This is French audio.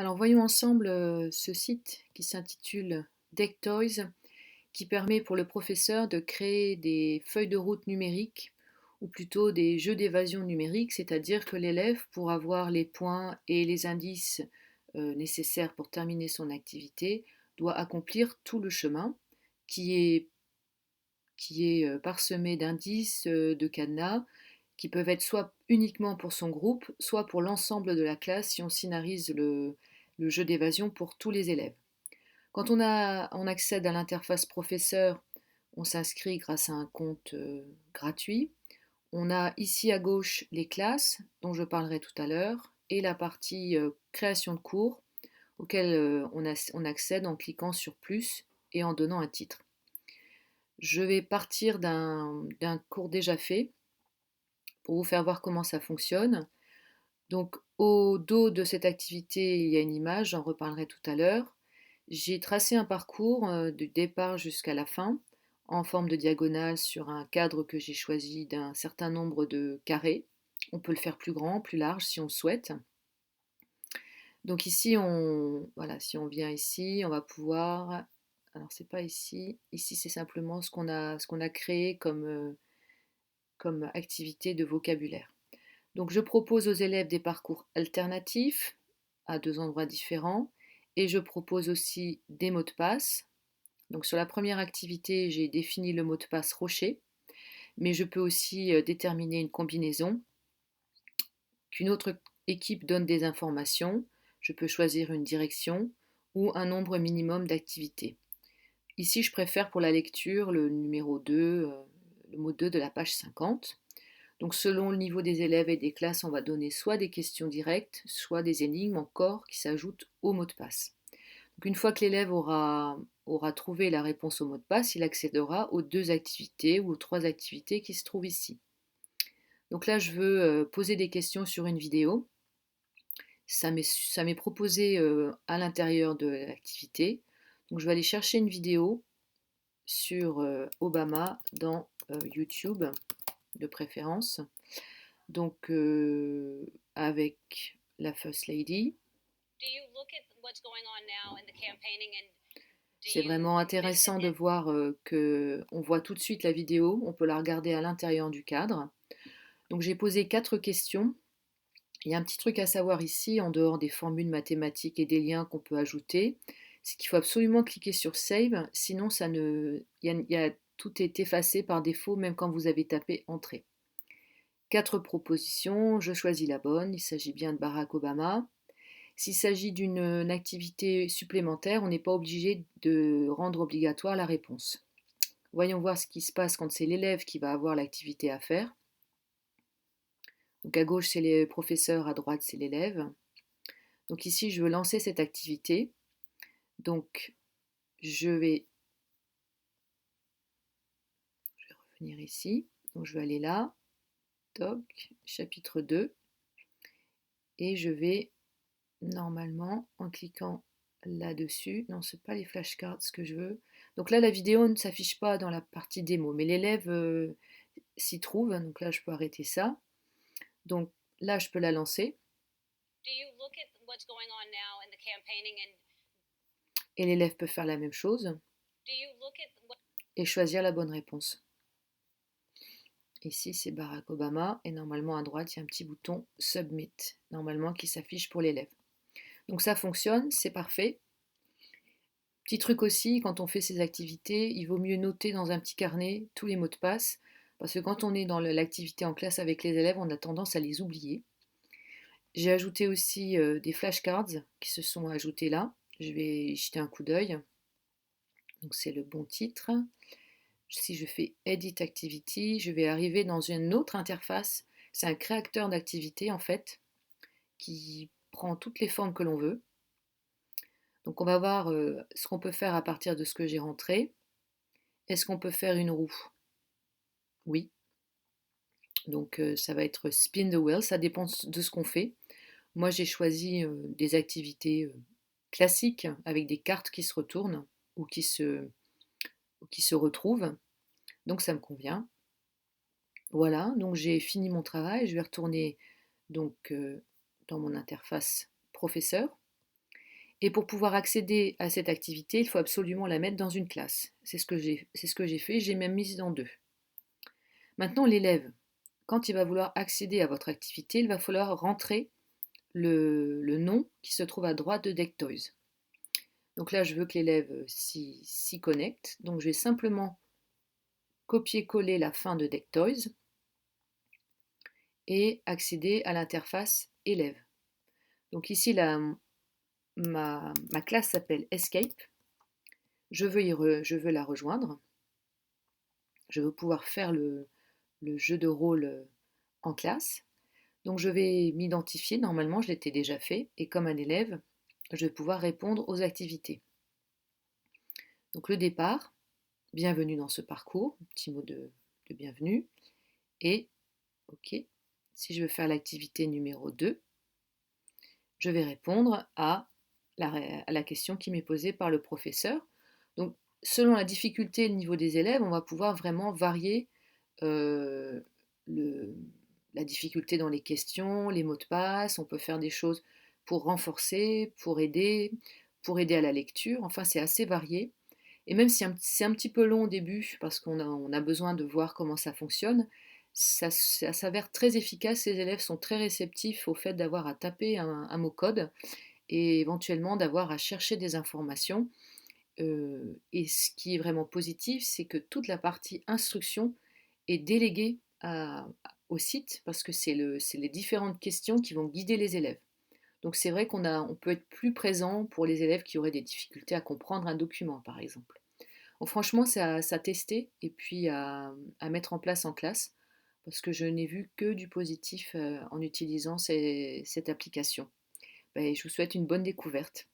Alors voyons ensemble ce site qui s'intitule Deck Toys, qui permet pour le professeur de créer des feuilles de route numériques ou plutôt des jeux d'évasion numérique, c'est-à-dire que l'élève, pour avoir les points et les indices nécessaires pour terminer son activité, doit accomplir tout le chemin qui est, parsemé d'indices, de cadenas, qui peuvent être soit uniquement pour son groupe, soit pour l'ensemble de la classe si on scénarise le jeu d'évasion pour tous les élèves. Quand on accède à l'interface professeur, on s'inscrit grâce à un compte gratuit. On a ici à gauche les classes dont je parlerai tout à l'heure et la partie création de cours auquel on accède en cliquant sur plus et en donnant un titre. Je vais partir d'un cours déjà fait pour vous faire voir comment ça fonctionne. Donc au dos de cette activité, il y a une image, j'en reparlerai tout à l'heure. J'ai tracé un parcours du départ jusqu'à la fin en forme de diagonale sur un cadre que j'ai choisi d'un certain nombre de carrés. On peut le faire plus grand, plus large si on le souhaite. Donc ici, voilà, si on vient ici, on va pouvoir. Alors c'est pas ici. Ici c'est simplement ce qu'on a créé comme activité de vocabulaire. Donc je propose aux élèves des parcours alternatifs à deux endroits différents et je propose aussi des mots de passe. Donc sur la première activité, j'ai défini le mot de passe rocher, mais je peux aussi déterminer une combinaison qu'une autre équipe donne des informations. Je peux choisir une direction ou un nombre minimum d'activités. Ici, je préfère pour la lecture le numéro 2, le mot 2 de la page 50. Donc selon le niveau des élèves et des classes, on va donner soit des questions directes, soit des énigmes encore qui s'ajoutent au mot de passe. Donc une fois que l'élève aura trouvé la réponse au mot de passe, il accédera aux deux activités ou aux trois activités qui se trouvent ici. Donc là, je veux poser des questions sur une vidéo. Ça m'est proposé à l'intérieur de l'activité. Donc je vais aller chercher une vidéo sur Obama dans YouTube de préférence. Donc avec la First Lady. C'est vraiment intéressant de voir que on voit tout de suite la vidéo, on peut la regarder à l'intérieur du cadre. Donc j'ai posé 4 questions. Il y a un petit truc à savoir ici, en dehors des formules mathématiques et des liens qu'on peut ajouter, c'est qu'il faut absolument cliquer sur Save, sinon tout est effacé par défaut, même quand vous avez tapé Entrée. 4 propositions, je choisis la bonne, il s'agit bien de Barack Obama. S'il s'agit d'une activité supplémentaire, on n'est pas obligé de rendre obligatoire la réponse. Voyons voir ce qui se passe quand c'est l'élève qui va avoir l'activité à faire. Donc à gauche, c'est le professeur, à droite, c'est l'élève. Donc ici, je veux lancer cette activité. Donc je vais revenir ici. Donc je vais aller là. Toc, chapitre 2. Et je vais normalement, en cliquant là-dessus, non, ce n'est pas les flashcards ce que je veux. Donc là, la vidéo ne s'affiche pas dans la partie démo, mais l'élève s'y trouve. Donc là, je peux arrêter ça. Donc là, je peux la lancer. Et l'élève peut faire la même chose et choisir la bonne réponse. Ici, c'est Barack Obama et normalement à droite, il y a un petit bouton Submit, normalement qui s'affiche pour l'élève. Donc ça fonctionne, c'est parfait. Petit truc aussi, quand on fait ces activités, il vaut mieux noter dans un petit carnet tous les mots de passe, parce que quand on est dans l'activité en classe avec les élèves, on a tendance à les oublier. J'ai ajouté aussi des flashcards qui se sont ajoutés là. Je vais y jeter un coup d'œil. Donc c'est le bon titre. Si je fais Edit Activity, je vais arriver dans une autre interface. C'est un créateur d'activité en fait, qui prend toutes les formes que l'on veut. Donc on va voir ce qu'on peut faire à partir de ce que j'ai rentré. Est-ce qu'on peut faire une roue? Oui. Donc ça va être spin the wheel, ça dépend de ce qu'on fait. Moi j'ai choisi des activités classiques avec des cartes qui se retournent ou qui se retrouvent. Donc ça me convient. Voilà, donc j'ai fini mon travail. Je vais retourner donc dans mon interface professeur. Et pour pouvoir accéder à cette activité, il faut absolument la mettre dans une classe. C'est ce que j'ai fait, j'ai même mis en deux. Maintenant, l'élève, quand il va vouloir accéder à votre activité, il va falloir rentrer le nom qui se trouve à droite de DeckToys. Donc là, je veux que l'élève s'y connecte. Donc je vais simplement copier-coller la fin de DeckToys et accéder à l'interface élève. Donc ici, ma classe s'appelle Escape. Je veux la rejoindre. Je veux pouvoir faire le jeu de rôle en classe. Donc je vais m'identifier, normalement je l'étais déjà fait, et comme un élève, je vais pouvoir répondre aux activités. Donc le départ, bienvenue dans ce parcours, petit mot de bienvenue, et ok, si je veux faire l'activité numéro 2, je vais répondre à la question qui m'est posée par le professeur. Donc selon la difficulté et le niveau des élèves, on va pouvoir vraiment varier euh, le, la difficulté dans les questions, les mots de passe, on peut faire des choses pour renforcer, pour aider à la lecture, enfin c'est assez varié. Et même si c'est un petit peu long au début, parce on a besoin de voir comment ça fonctionne, ça s'avère très efficace, les élèves sont très réceptifs au fait d'avoir à taper un mot-code et éventuellement d'avoir à chercher des informations. Et ce qui est vraiment positif, c'est que toute la partie instruction est déléguée au site parce que c'est les différentes questions qui vont guider les élèves. Donc c'est vrai on peut être plus présent pour les élèves qui auraient des difficultés à comprendre un document, par exemple. Donc franchement, c'est à tester et puis à mettre en place en classe parce que je n'ai vu que du positif en utilisant cette application. Ben, je vous souhaite une bonne découverte.